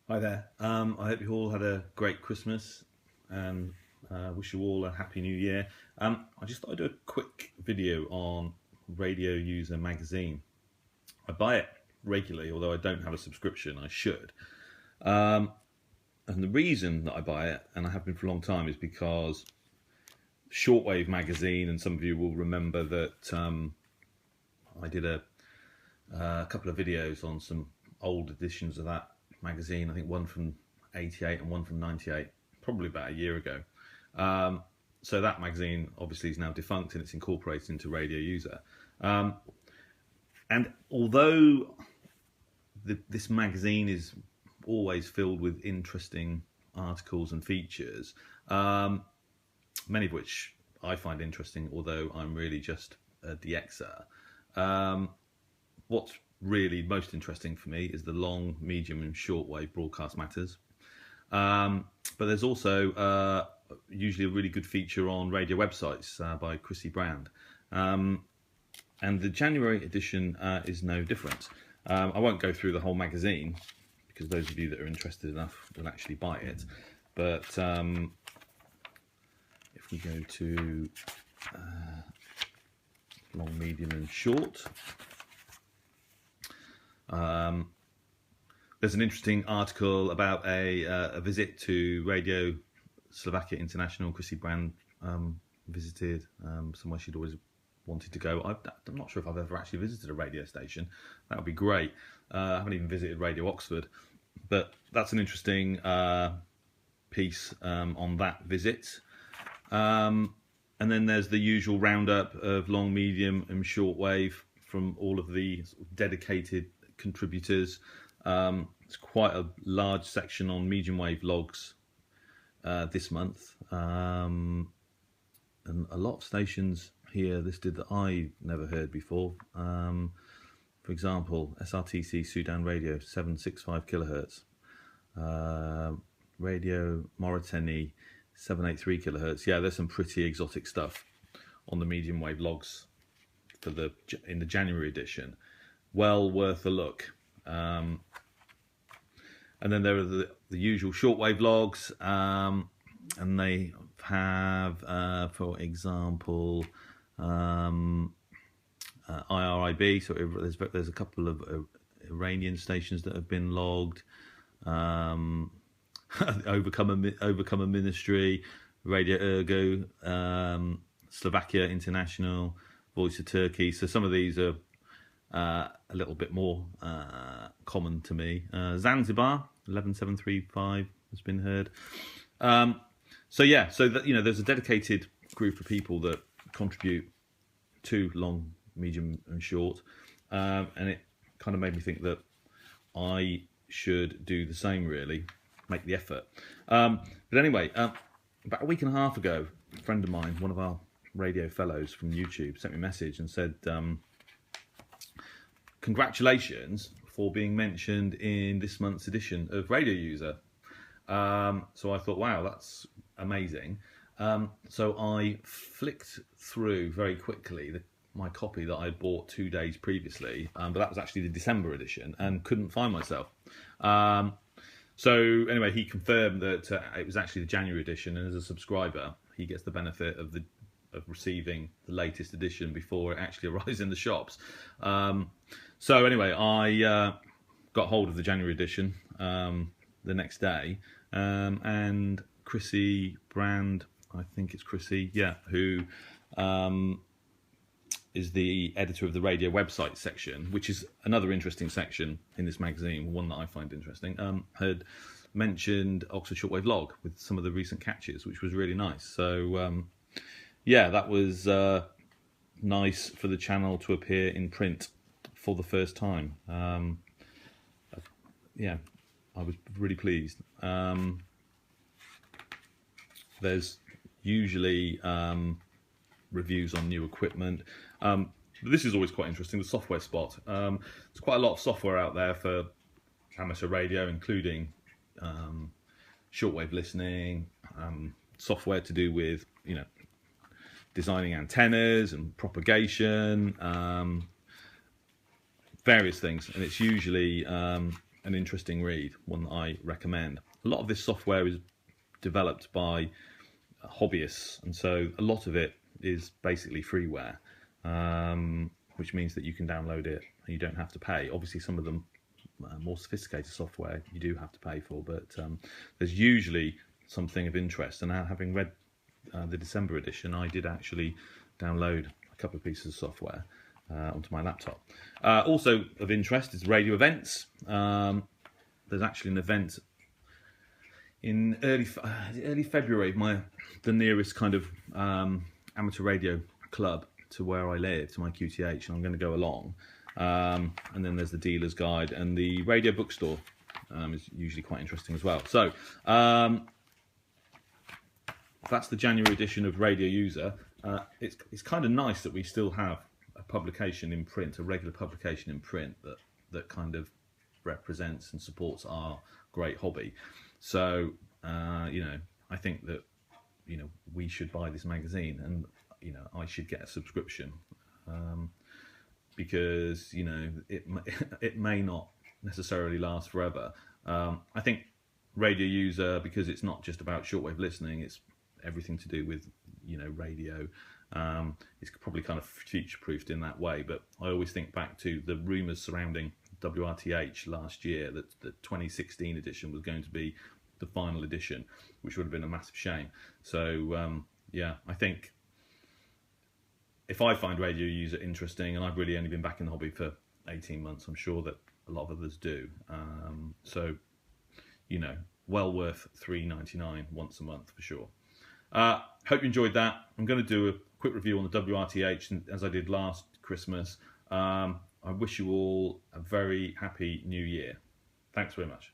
Hi there. I hope you all had a great Christmas and wish you all a happy new year. I just thought I'd do a quick video on Radio User magazine. I buy it regularly, although I don't have a subscription. I should. And the reason that I buy it, and I have been for a long time, is because Shortwave magazine, and some of you will remember that I did a couple of videos on some old editions of that magazine. I think one from 88 and one from 98, probably about a year ago. So that magazine obviously is now defunct and it's incorporated into Radio User. And although this magazine is always filled with interesting articles and features, many of which I find interesting, although I'm really just a DXer. What's really most interesting for me is the long, medium and shortwave broadcast matters. But there's also usually a really good feature on radio websites by Chrissy Brand. And the January edition is no different. I won't go through the whole magazine because those of you that are interested enough will actually buy it. But if we go to long, medium and short, there's an interesting article about a visit to Radio Slovakia International. Chrissy Brand visited somewhere she'd always wanted to go. I'm not sure if I've ever actually visited a radio station. That would be great. I haven't even visited Radio Oxford, but that's an interesting piece on that visit. And then there's the usual roundup of long, medium and shortwave from all of the dedicated contributors. It's quite a large section on medium wave logs this month, and a lot of stations here listed that I never heard before. For example, SRTC Sudan Radio 765 kilohertz, Radio Mauritania 783 kilohertz. Yeah, there's some pretty exotic stuff on the medium wave logs for in the January edition. Well worth a look. And then there are the usual shortwave logs, and they have, for example, IRIB. So there's a couple of Iranian stations that have been logged. Overcomer Ministry, Radio Ergo, Slovakia International, Voice of Turkey. So some of these are a little bit more common to me. Zanzibar 11735 has been heard. So there's a dedicated group of people that contribute to long, medium and short, and it kind of made me think that I should do the same, really, make the effort. But anyway, about a week and a half ago, a friend of mine, one of our radio fellows from YouTube, sent me a message and said, congratulations for being mentioned in this month's edition of Radio User. So I thought, wow, that's amazing. So I flicked through very quickly my copy that I bought 2 days previously, but that was actually the December edition, and couldn't find myself. So anyway, he confirmed that it was actually the January edition, and as a subscriber, he gets the benefit of receiving the latest edition before it actually arrives in the shops. So anyway, I got hold of the January edition the next day, and Chrissy Brand, I think it's Chrissy, yeah, who is the editor of the radio website section, which is another interesting section in this magazine, one that I find interesting, had mentioned Oxford Shortwave Log with some of the recent catches, which was really nice. So yeah, that was nice for the channel to appear in print for the first time. Yeah, I was really pleased. There's usually reviews on new equipment. But this is always quite interesting, the software spot. There's quite a lot of software out there for amateur radio, including shortwave listening, software to do with, designing antennas and propagation, various things. And it's usually an interesting read, one that I recommend. A lot of this software is developed by hobbyists, and so a lot of it is basically freeware, which means that you can download it and you don't have to pay. Obviously, some of them more sophisticated software you do have to pay for, but there's usually something of interest. And now, having read the December edition, I did actually download a couple of pieces of software onto my laptop. Also of interest is radio events. There's actually an event in early February, the nearest kind of amateur radio club to where I live, to my QTH, and I'm going to go along. And then there's the dealer's guide, and the radio bookstore is usually quite interesting as well. So that's the January edition of Radio User. It's kind of nice that we still have a publication in print, a regular publication in print that kind of represents and supports our great hobby. So I think that we should buy this magazine, and I should get a subscription, because it may not necessarily last forever. I think Radio User, because it's not just about shortwave listening, it's everything to do with radio. It's probably kind of future-proofed in that way. But I always think back to the rumours surrounding WRTH last year, that the 2016 edition was going to be the final edition, which would have been a massive shame. So I think if I find Radio User interesting, and I've really only been back in the hobby for 18 months, I'm sure that a lot of others do. Well worth $3.99 once a month for sure. Hope you enjoyed that. I'm going to do a quick review on the WRTH, as I did last Christmas. I wish you all a very happy new year. Thanks very much.